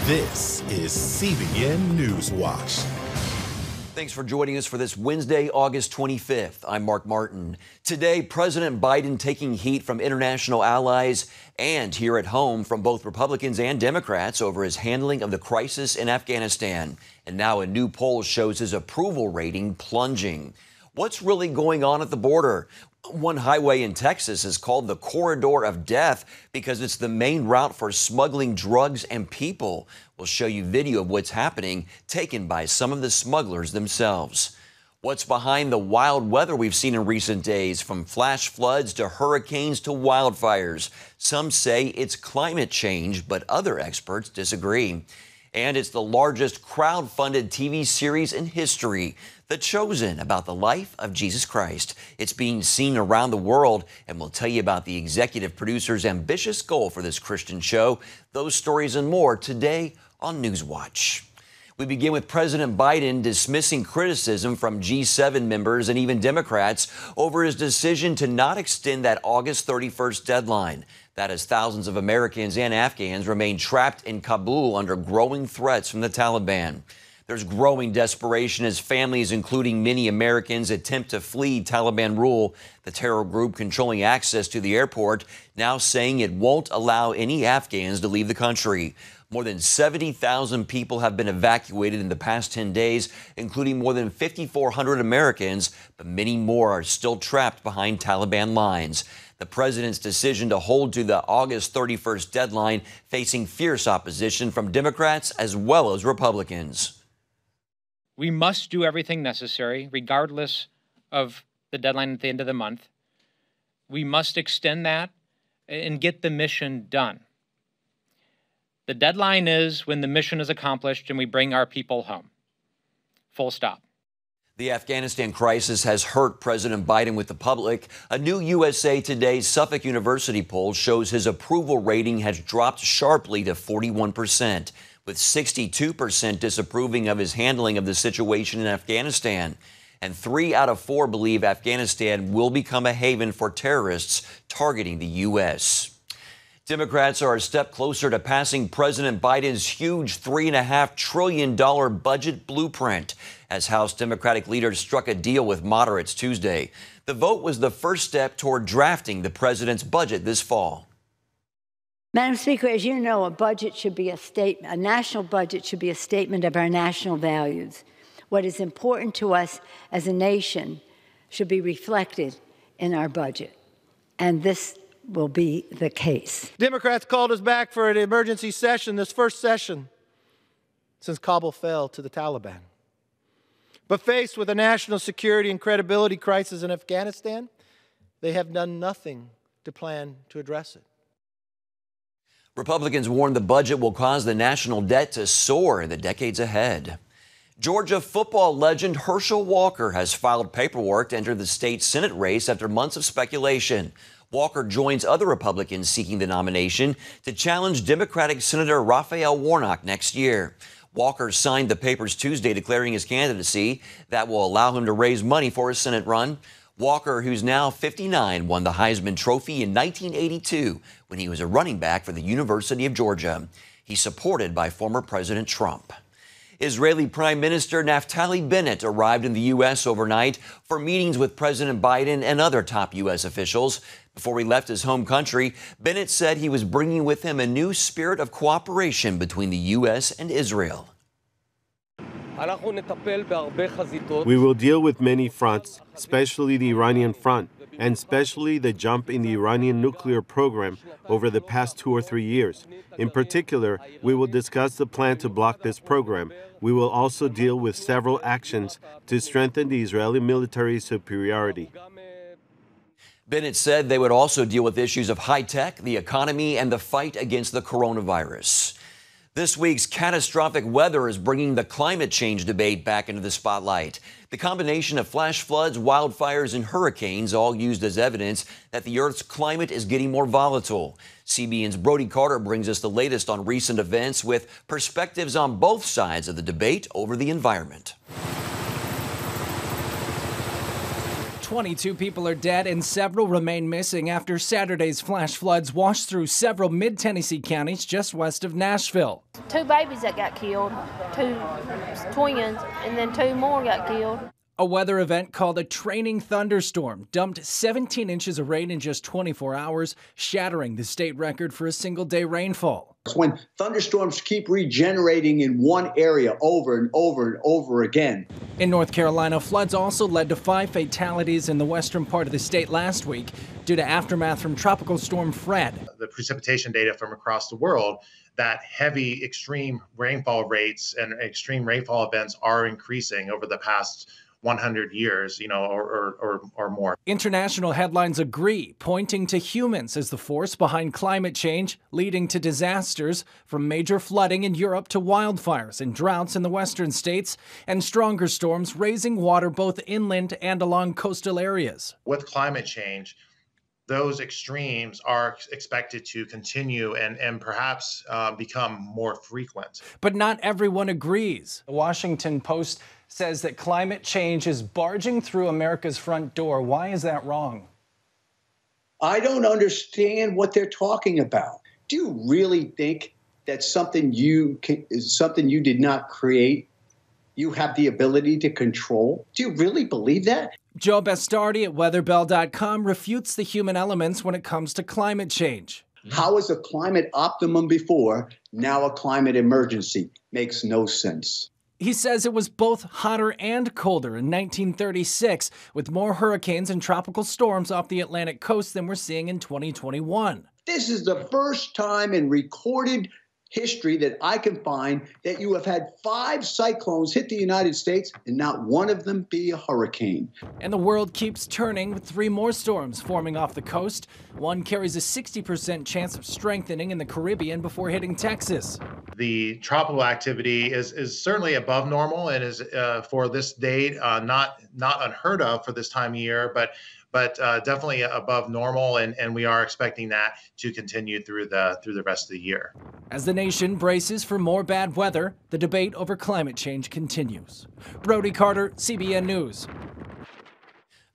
This is CBN Newswatch. Thanks for joining us for this Wednesday, August 25th. I'm Mark Martin. Today, President Biden taking heat from international allies and here at home from both Republicans and Democrats over his handling of the crisis in Afghanistan. And now a new poll shows his approval rating plunging. What's really going on at the border? One highway in Texas is called the Corridor of Death because it's the main route for smuggling drugs and people. We'll show you video of what's happening taken by some of the smugglers themselves. What's behind the wild weather we've seen in recent days, from flash floods to hurricanes to wildfires? Some say it's climate change, but other experts disagree. And it's the largest crowd-funded TV series in history, The Chosen, about the life of Jesus Christ. It's being seen around the world, and we'll tell you about the executive producer's ambitious goal for this Christian show. Those stories and more today on Newswatch. We begin with President Biden dismissing criticism from G7 members and even Democrats over his decision to not extend that August 31st deadline. That as thousands of Americans and Afghans remain trapped in Kabul under growing threats from the Taliban. There's growing desperation as families, including many Americans, attempt to flee Taliban rule. The terror group controlling access to the airport now saying it won't allow any Afghans to leave the country. More than 70,000 people have been evacuated in the past 10 days, including more than 5,400 Americans, but many more are still trapped behind Taliban lines. The president's decision to hold to the August 31st deadline facing fierce opposition from Democrats as well as Republicans. We must do everything necessary, regardless of the deadline at the end of the month. We must extend that and get the mission done. The deadline is when the mission is accomplished and we bring our people home. Full stop. The Afghanistan crisis has hurt President Biden with the public. A new USA Today Suffolk University poll shows his approval rating has dropped sharply to 41%, with 62% disapproving of his handling of the situation in Afghanistan. And 3 out of 4 believe Afghanistan will become a haven for terrorists targeting the U.S. Democrats are a step closer to passing President Biden's huge $3.5 trillion budget blueprint as House Democratic leaders struck a deal with moderates Tuesday. The vote was the first step toward drafting the president's budget this fall. Madam Speaker, as you know, a budget should be a statement. A national budget should be a statement of our national values. What is important to us as a nation should be reflected in our budget. And this will be the case. Democrats called us back for an emergency session, this first session since Kabul fell to the Taliban. But faced with a national security and credibility crisis in Afghanistan, they have done nothing to plan to address it. Republicans warn the budget will cause the national debt to soar in the decades ahead. Georgia football legend Herschel Walker has filed paperwork to enter the state Senate race after months of speculation. Walker joins other Republicans seeking the nomination to challenge Democratic Senator Raphael Warnock next year. Walker signed the papers Tuesday declaring his candidacy that will allow him to raise money for his Senate run. Walker, who's now 59, won the Heisman Trophy in 1982 when he was a running back for the University of Georgia. He's supported by former President Trump. Israeli Prime Minister Naftali Bennett arrived in the U.S. overnight for meetings with President Biden and other top U.S. officials. Before he left his home country, Bennett said he was bringing with him a new spirit of cooperation between the U.S. and Israel. We will deal with many fronts, especially the Iranian front, and especially the jump in the Iranian nuclear program over the past 2 or 3 years. In particular, we will discuss the plan to block this program. We will also deal with several actions to strengthen the Israeli military superiority. Bennett said they would also deal with issues of high tech, the economy, and the fight against the coronavirus. This week's catastrophic weather is bringing the climate change debate back into the spotlight. The combination of flash floods, wildfires, and hurricanes all used as evidence that the Earth's climate is getting more volatile. CBN's Brody Carter brings us the latest on recent events with perspectives on both sides of the debate over the environment. 22 people are dead and several remain missing after Saturday's flash floods washed through several mid-Tennessee counties just west of Nashville. 2 babies that got killed, 2 twins, and then 2 more got killed. A weather event called a training thunderstorm dumped 17 inches of rain in just 24 hours, shattering the state record for a single-day rainfall. It's when thunderstorms keep regenerating in one area over and over and over again. In North Carolina, floods also led to 5 fatalities in the western part of the state last week due to aftermath from Tropical Storm Fred. The precipitation data from across the world, that heavy extreme rainfall rates and extreme rainfall events are increasing over the past 100 years, or more. International headlines agree, pointing to humans as the force behind climate change, leading to disasters from major flooding in Europe to wildfires and droughts in the western states, and stronger storms raising water both inland and along coastal areas. With climate change, those extremes are expected to continue and perhaps become more frequent. But not everyone agrees. The Washington Post says that climate change is barging through America's front door. Why is that wrong? I don't understand what they're talking about. Do you really think that something you did not create, you have the ability to control? Do you really believe that? Joe Bastardi at weatherbell.com refutes the human elements when it comes to climate change. How was a climate optimum before, now a climate emergency? Makes no sense. He says it was both hotter and colder in 1936, with more hurricanes and tropical storms off the Atlantic coast than we're seeing in 2021. This is the first time in recorded history that I can find that you have had 5 cyclones hit the United States and not one of them be a hurricane. And the world keeps turning with 3 more storms forming off the coast. One carries a 60% chance of strengthening in the Caribbean before hitting Texas. The tropical activity is certainly above normal and is for this date not unheard of for this time of year, but definitely above normal, and we are expecting that to continue through the rest of the year. As the nation braces for more bad weather, the debate over climate change continues. Brody Carter, CBN News.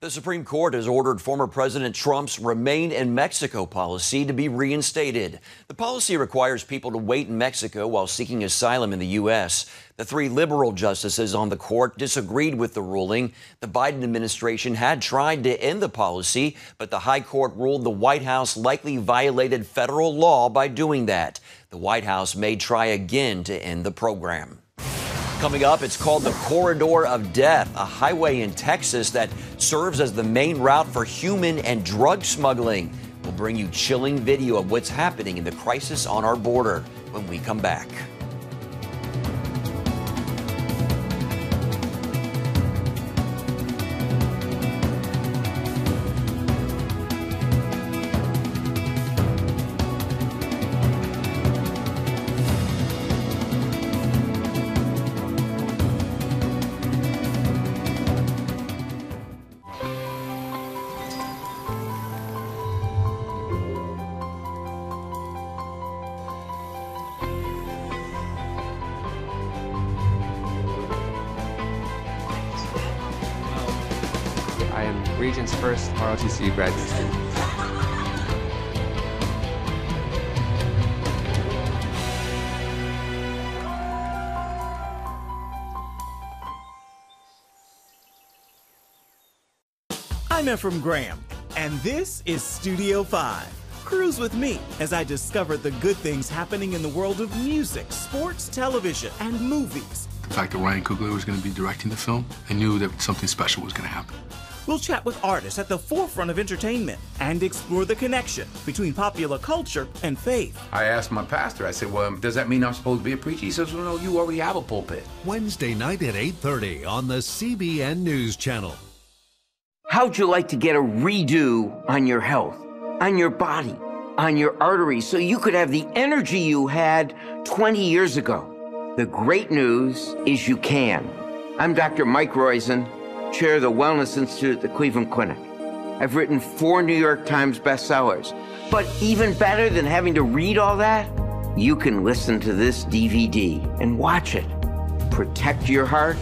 The Supreme Court has ordered former President Trump's Remain in Mexico policy to be reinstated. The policy requires people to wait in Mexico while seeking asylum in the U.S. The 3 liberal justices on the court disagreed with the ruling. The Biden administration had tried to end the policy, but the High Court ruled the White House likely violated federal law by doing that. The White House may try again to end the program. Coming up, it's called the Corridor of Death, a highway in Texas that serves as the main route for human and drug smuggling. We'll bring you chilling video of what's happening in the crisis on our border when we come back. I am Regent's first ROTC graduate student. I'm Ephraim Graham, and this is Studio 5. Cruise with me as I discover the good things happening in the world of music, sports, television, and movies. The fact that Ryan Coogler was going to be directing the film, I knew that something special was going to happen. We'll chat with artists at the forefront of entertainment and explore the connection between popular culture and faith. I asked my pastor, I said, well, does that mean I'm supposed to be a preacher? He says, well, no, you already have a pulpit. Wednesday night at 8:30 on the CBN News Channel. How'd you like to get a redo on your health, on your body, on your arteries, so you could have the energy you had 20 years ago? The great news is you can. I'm Dr. Mike Roizen, chair of the Wellness Institute at the Cleveland Clinic. I've written 4 New York Times bestsellers. But even better than having to read all that, you can listen to this DVD and watch it. Protect your heart?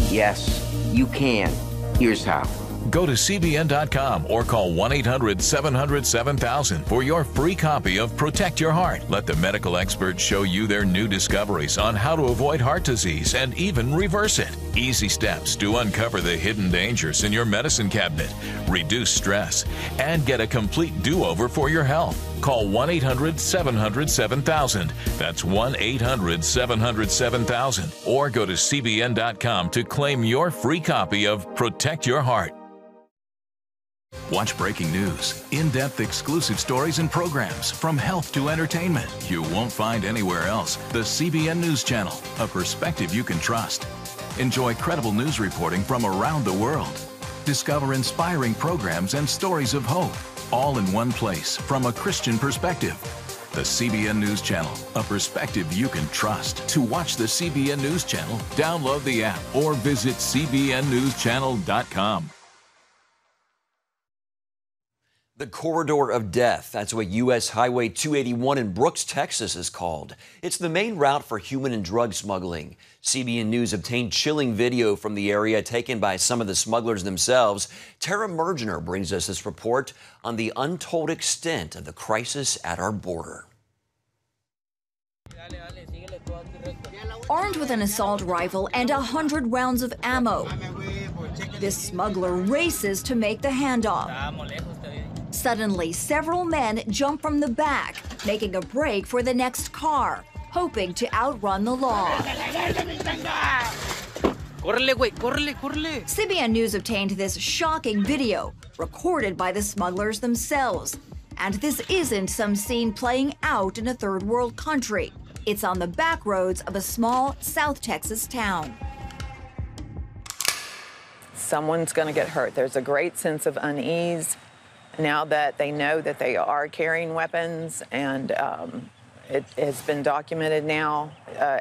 Yes, you can. Here's how. Go to CBN.com or call 1-800-700-7000 for your free copy of Protect Your Heart. Let the medical experts show you their new discoveries on how to avoid heart disease and even reverse it. Easy steps to uncover the hidden dangers in your medicine cabinet, reduce stress, and get a complete do-over for your health. Call 1-800-700-7000. That's 1-800-700-7000. Or go to CBN.com to claim your free copy of Protect Your Heart. Watch breaking news, in-depth exclusive stories and programs from health to entertainment you won't find anywhere else. The CBN News Channel, a perspective you can trust. Enjoy credible news reporting from around the world. Discover inspiring programs and stories of hope, all in one place from a Christian perspective. The CBN News Channel, a perspective you can trust. To watch the CBN News Channel, download the app or visit cbnnewschannel.com. The corridor of death, that's what U.S. Highway 281 in Brooks, Texas is called. It's the main route for human and drug smuggling. CBN News obtained chilling video from the area taken by some of the smugglers themselves. Tara Mergener brings us this report on the untold extent of the crisis at our border. Armed with an assault rifle and 100 rounds of ammo, this smuggler races to make the handoff. Suddenly, several men jump from the back, making a break for the next car, hoping to outrun the law. CBN News obtained this shocking video, recorded by the smugglers themselves. And this isn't some scene playing out in a third world country. It's on the back roads of a small South Texas town. Someone's going to get hurt. There's a great sense of unease now that they know that they are carrying weapons, and it has been documented now.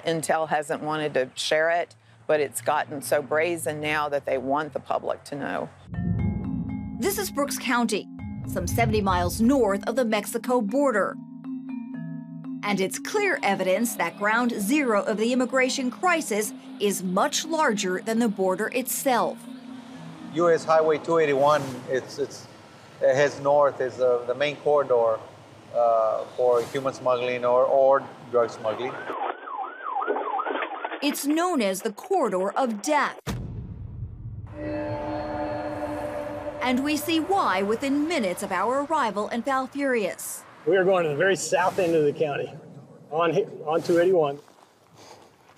Intel hasn't wanted to share it, but it's gotten so brazen now that they want the public to know. This is Brooks County, some 70 miles north of the Mexico border. And it's clear evidence that ground zero of the immigration crisis is much larger than the border itself. U.S. Highway 281, it heads north, is the main corridor for human smuggling or drug smuggling. It's known as the corridor of death. And we see why within minutes of our arrival in Falfurrias. We are going to the very south end of the county, on 281.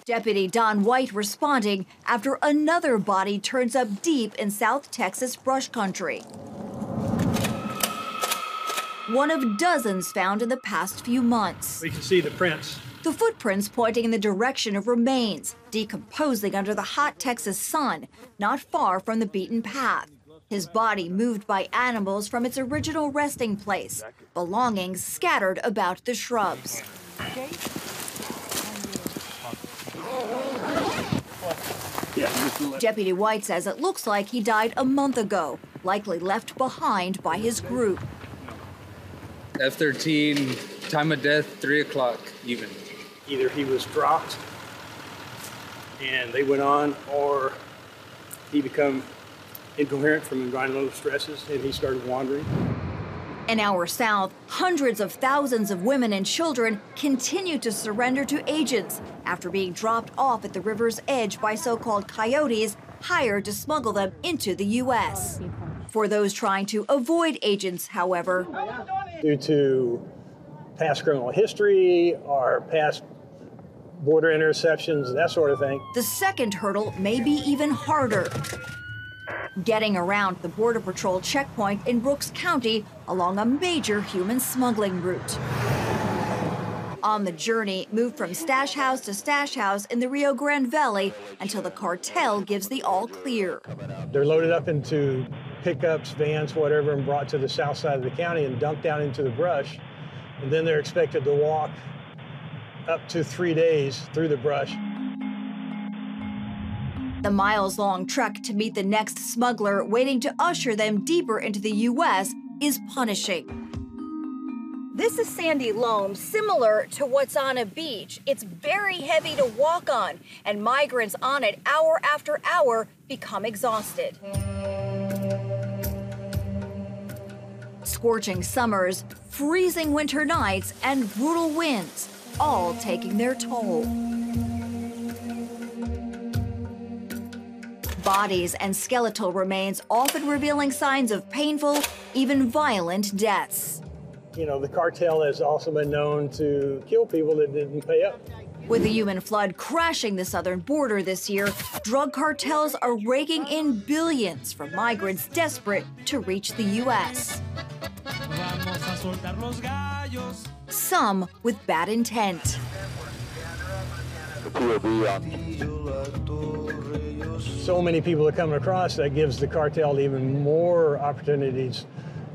Deputy Don White responding after another body turns up deep in South Texas brush country. One of dozens found in the past few months. We can see the prints. The footprints pointing in the direction of remains, decomposing under the hot Texas sun, not far from the beaten path. His body moved by animals from its original resting place, belongings scattered about the shrubs. Deputy White says it looks like he died a month ago, likely left behind by his group. F-13, time of death, 3 o'clock even. Either he was dropped and they went on, or he became incoherent from environmental stresses and he started wandering. An hour south, hundreds of thousands of women and children continue to surrender to agents after being dropped off at the river's edge by so-called coyotes hired to smuggle them into the U.S. For those trying to avoid agents, however, due to past criminal history or past border interceptions, that sort of thing, the second hurdle may be even harder. Getting around the Border Patrol checkpoint in Brooks County along a major human smuggling route. On the journey, move from stash house to stash house in the Rio Grande Valley until the cartel gives the all clear. They're loaded up into pickups, vans, whatever, and brought to the south side of the county and dumped down into the brush. And then they're expected to walk up to 3 days through the brush. The miles-long trek to meet the next smuggler waiting to usher them deeper into the U.S. is punishing. This is sandy loam, similar to what's on a beach. It's very heavy to walk on, and migrants on it hour after hour become exhausted. Scorching summers, freezing winter nights, and brutal winds, all taking their toll. Bodies and skeletal remains often revealing signs of painful, even violent deaths. You know, the cartel has also been known to kill people that didn't pay up. With the human flood crashing the southern border this year, drug cartels are raking in billions from migrants desperate to reach the U.S. Some with bad intent. So many people are coming across that gives the cartel even more opportunities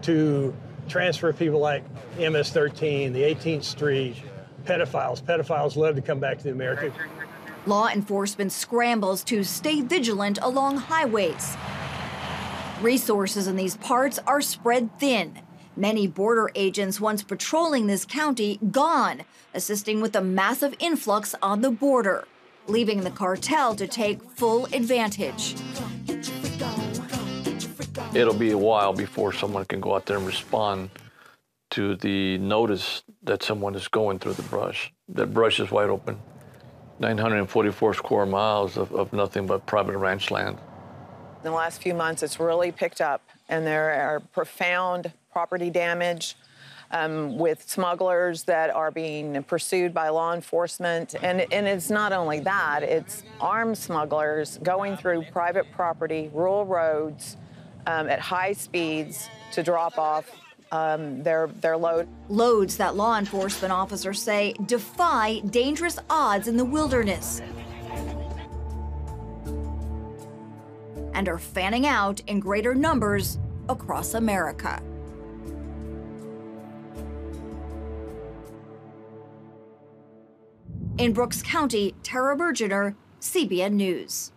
to transfer people like MS-13, the 18th Street, pedophiles. Pedophiles love to come back to America. Law enforcement scrambles to stay vigilant along highways. Resources in these parts are spread thin. Many border agents once patrolling this county gone, assisting with a massive influx on the border, leaving the cartel to take full advantage. It'll be a while before someone can go out there and respond to the notice that someone is going through the brush. That brush is wide open. 944 square miles of nothing but private ranch land. In the last few months, it's really picked up, and there are profound property damage with smugglers that are being pursued by law enforcement. And it's not only that, it's armed smugglers going through private property, rural roads, at high speeds to drop off their load. Loads that law enforcement officers say defy dangerous odds in the wilderness and are fanning out in greater numbers across America. In Brooks County, Tara Bergener, CBN News.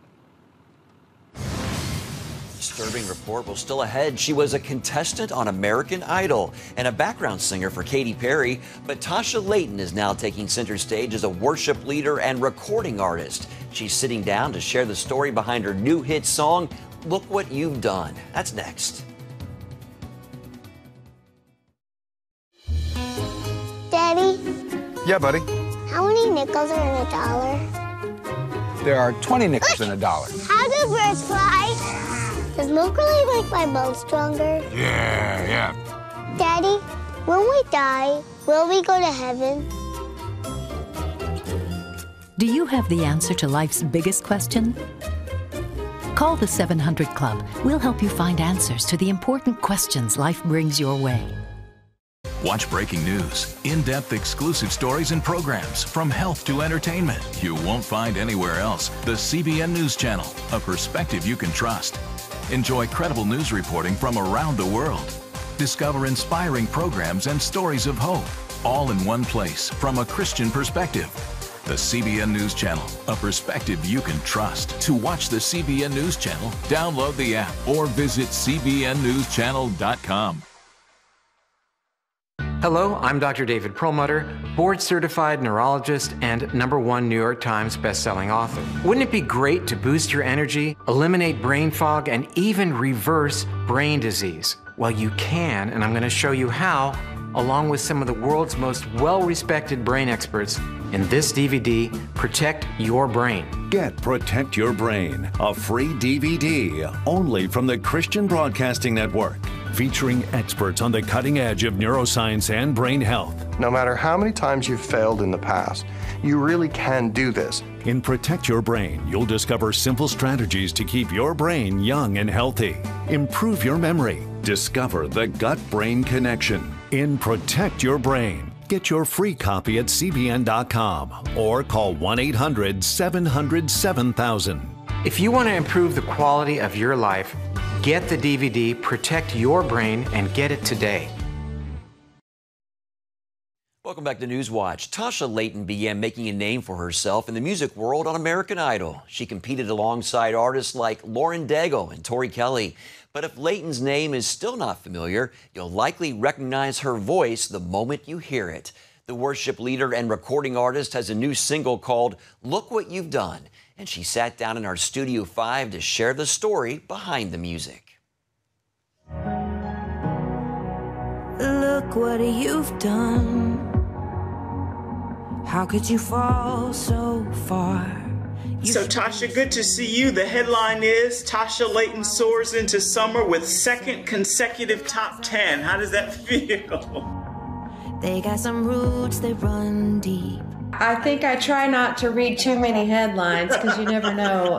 Disturbing report. Well, still ahead, she was a contestant on American Idol and a background singer for Katy Perry. But Tasha Layton is now taking center stage as a worship leader and recording artist. She's sitting down to share the story behind her new hit song, Look What You've Done. That's next. Daddy? Yeah, buddy. How many nickels are in a dollar? There are 20 nickels in a dollar. How do birds fly? Does milk really make my bones stronger? Yeah. Daddy, when we die, will we go to heaven? Do you have the answer to life's biggest question? Call the 700 Club. We'll help you find answers to the important questions life brings your way. Watch breaking news, in-depth exclusive stories and programs from health to entertainment you won't find anywhere else. The CBN News Channel, a perspective you can trust. Enjoy credible news reporting from around the world. Discover inspiring programs and stories of hope, all in one place from a Christian perspective. The CBN News Channel, a perspective you can trust. To watch the CBN News Channel, download the app or visit cbnnewschannel.com. Hello, I'm Dr. David Perlmutter, board-certified neurologist and #1 New York Times bestselling author. Wouldn't it be great to boost your energy, eliminate brain fog, and even reverse brain disease? Well, you can, and I'm going to show you how, along with some of the world's most well-respected brain experts in this DVD, Protect Your Brain. Get Protect Your Brain, a free DVD only from the Christian Broadcasting Network, featuring experts on the cutting edge of neuroscience and brain health. No matter how many times you've failed in the past, you really can do this. In Protect Your Brain, you'll discover simple strategies to keep your brain young and healthy. Improve your memory. Discover the gut-brain connection. In Protect Your Brain, get your free copy at cbn.com or call 1-800-700-7000. If you want to improve the quality of your life, get the DVD Protect Your Brain and get it today. Welcome back to Newswatch. Tasha Layton began making a name for herself in the music world on American Idol. She competed alongside artists like Lauren Daigle and Tori Kelly. But if Layton's name is still not familiar, you'll likely recognize her voice the moment you hear it. The worship leader and recording artist has a new single called Look What You've Done. And she sat down in our Studio 5 to share the story behind the music. look what you've done. How could you fall so far? So Tasha, good to see you. The headline is Tasha Layton soars into summer with second consecutive top 10. How does that feel? They got some roots that run deep. I think I try not to read too many headlines because you never know.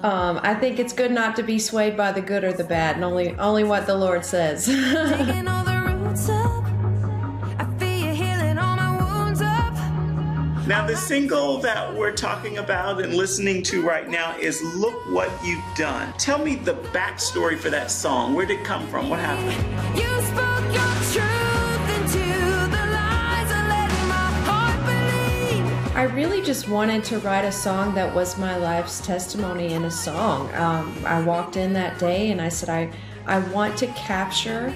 I think it's good not to be swayed by the good or the bad, and only what the Lord says. Now, the single that we're talking about and listening to right now is Look What You've Done. Tell me the backstory for that song. Where did it come from? What happened? You spoke your truth into the lies and let my heart believe. I really just wanted to write a song that was my life's testimony in a song. I walked in that day and I said, I want to capture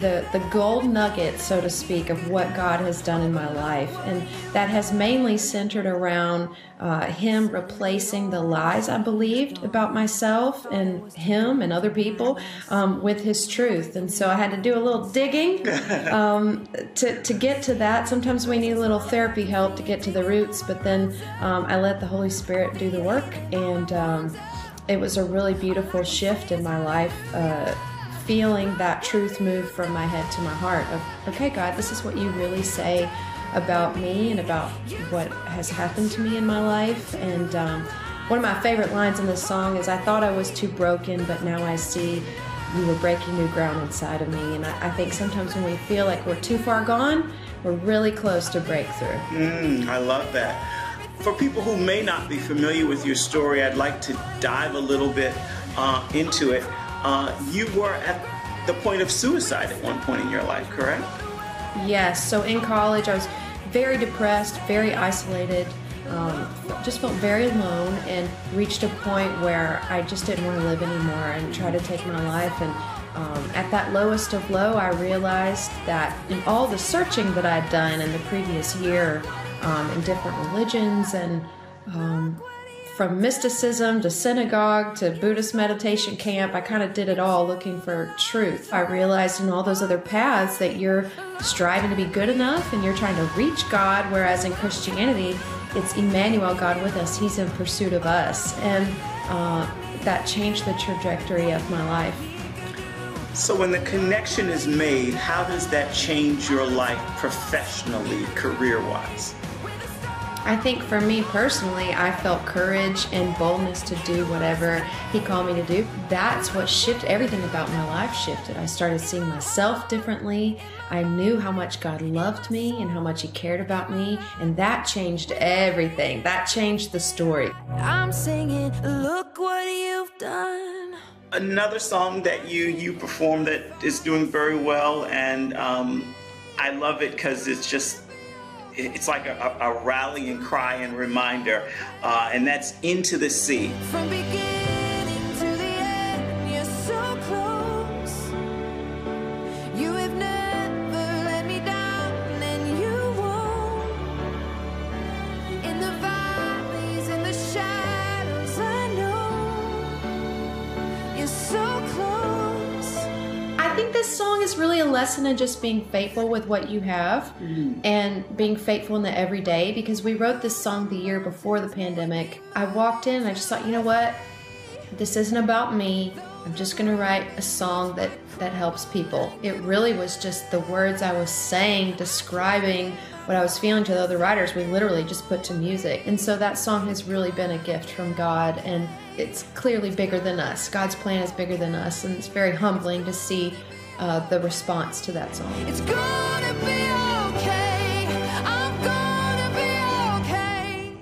the gold nugget, so to speak, of what God has done in my life. And that has mainly centered around Him replacing the lies I believed about myself and Him and other people with His truth. And so I had to do a little digging to get to that. Sometimes we need a little therapy help to get to the roots, but then I let the Holy Spirit do the work. And it was a really beautiful shift in my life, feeling that truth move from my head to my heart of, okay, God, this is what you really say about me and about what has happened to me in my life. And one of my favorite lines in this song is, I thought I was too broken, but now I see you were breaking new ground inside of me. And I think sometimes when we feel like we're too far gone, we're really close to breakthrough. I love that. For people who may not be familiar with your story, I'd like to dive a little bit into it. You were at the point of suicide at one point in your life, correct? Yes. So in college, I was very depressed, very isolated, just felt very alone, and reached a point where I just didn't want to live anymore and tried to take my life. And at that lowest of low, I realized that in all the searching that I'd done in the previous year in different religions and from mysticism to synagogue to Buddhist meditation camp, I kind of did it all looking for truth. I realized in all those other paths that you're striving to be good enough and you're trying to reach God, whereas in Christianity, it's Emmanuel, God with us. He's in pursuit of us. And that changed the trajectory of my life. So when the connection is made, how does that change your life professionally, career-wise? I think for me personally, I felt courage and boldness to do whatever He called me to do. That's what shifted. Everything about my life shifted. I started seeing myself differently. I knew how much God loved me and how much He cared about me, and that changed everything. That changed the story. I'm singing, look what you've done. Another song that you perform that is doing very well, and I love it because it's like a rallying cry and reminder, and that's Into the Sea. From beginning to the end, you're so close. You have never let me down, and you won't. In the valleys, in the shadows, I know you're so close. I think this song is really a lesson in just being faithful with what you have and being faithful in the everyday, because we wrote this song the year before the pandemic. I walked in and I just thought, you know what? This isn't about me. I'm just going to write a song that helps people. It really was just the words I was saying, describing what I was feeling to the other writers. We literally just put to music. And so that song has really been a gift from God, and it's clearly bigger than us. God's plan is bigger than us, and it's very humbling to see the response to that song. It's gonna be okay. I'm gonna be okay.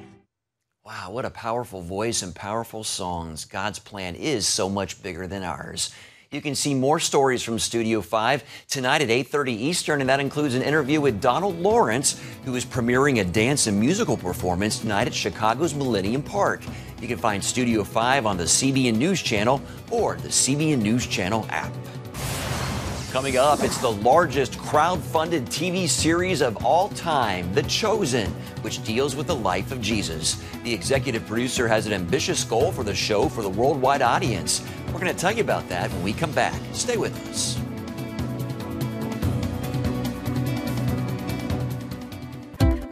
Wow, what a powerful voice and powerful songs. God's plan is so much bigger than ours. You can see more stories from Studio 5 tonight at 8:30 Eastern, and that includes an interview with Donald Lawrence, who is premiering a dance and musical performance tonight at Chicago's Millennium Park. You can find Studio 5 on the CBN News Channel or the CBN News Channel app. Coming up, it's the largest crowd-funded TV series of all time, The Chosen, which deals with the life of Jesus. The executive producer has an ambitious goal for the show for the worldwide audience. We're going to tell you about that when we come back. Stay with us.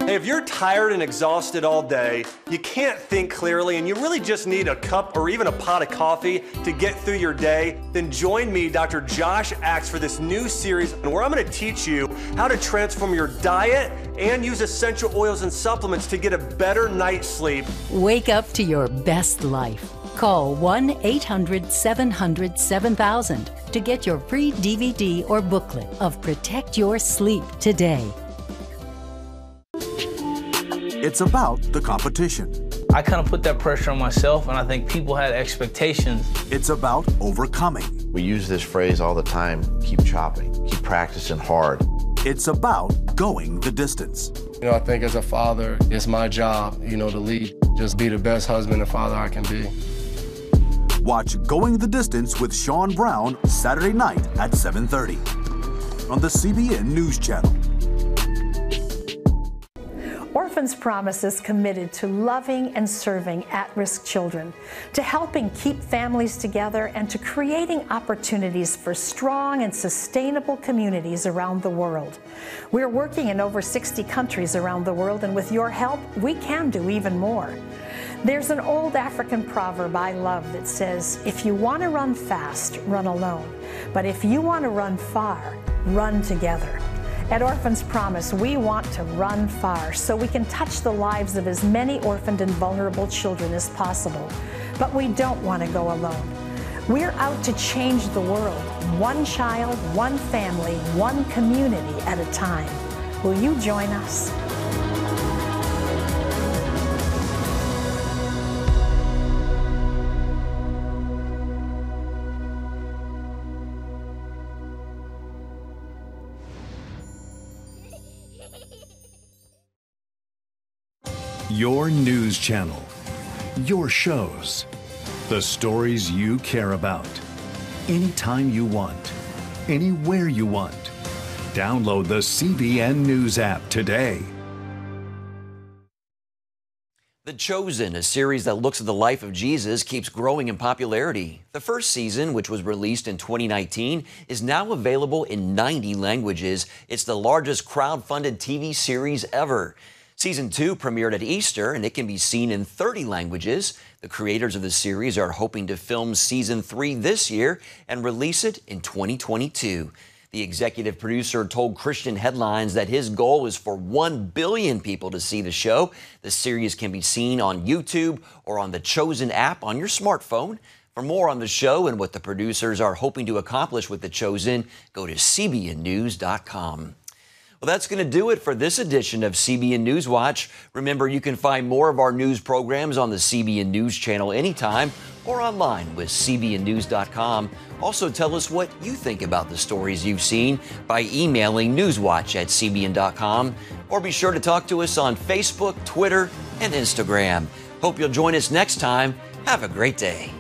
Hey, if you're tired and exhausted all day, you can't think clearly, and you really just need a cup or even a pot of coffee to get through your day, then join me, Dr. Josh Axe, for this new series where I'm going to teach you how to transform your diet and use essential oils and supplements to get a better night's sleep. Wake up to your best life. Call 1-800-700-7000 to get your free DVD or booklet of Protect Your Sleep today. It's about the competition. I kind of put that pressure on myself, and I think people had expectations. It's about overcoming. We use this phrase all the time, keep chopping, keep practicing hard. It's about going the distance. I think as a father, it's my job, to lead. Just be the best husband and father I can be. Watch Going the Distance with Sean Brown Saturday night at 7:30 on the CBN News Channel. Orphans Promise is committed to loving and serving at-risk children, to helping keep families together, and to creating opportunities for strong and sustainable communities around the world. We're working in over 60 countries around the world, and with your help, we can do even more. There's an old African proverb I love that says, if you want to run fast, run alone. But if you want to run far, run together. At Orphans Promise, we want to run far so we can touch the lives of as many orphaned and vulnerable children as possible. But we don't want to go alone. We're out to change the world, one child, one family, one community at a time. Will you join us? Your news channel, your shows, the stories you care about. Anytime you want, anywhere you want. Download the CBN News app today. The Chosen, a series that looks at the life of Jesus, keeps growing in popularity. The first season, which was released in 2019, is now available in 90 languages. It's the largest crowd-funded TV series ever. Season 2 premiered at Easter, and it can be seen in 30 languages. The creators of the series are hoping to film Season 3 this year and release it in 2022. The executive producer told Christian Headlines that his goal is for 1 billion people to see the show. The series can be seen on YouTube or on the Chosen app on your smartphone. For more on the show and what the producers are hoping to accomplish with The Chosen, go to cbnnews.com. Well, that's going to do it for this edition of CBN News Watch. Remember, you can find more of our news programs on the CBN News Channel anytime or online with cbnnews.com. Also, tell us what you think about the stories you've seen by emailing newswatch@cbn.com, or be sure to talk to us on Facebook, Twitter, and Instagram. Hope you'll join us next time. Have a great day.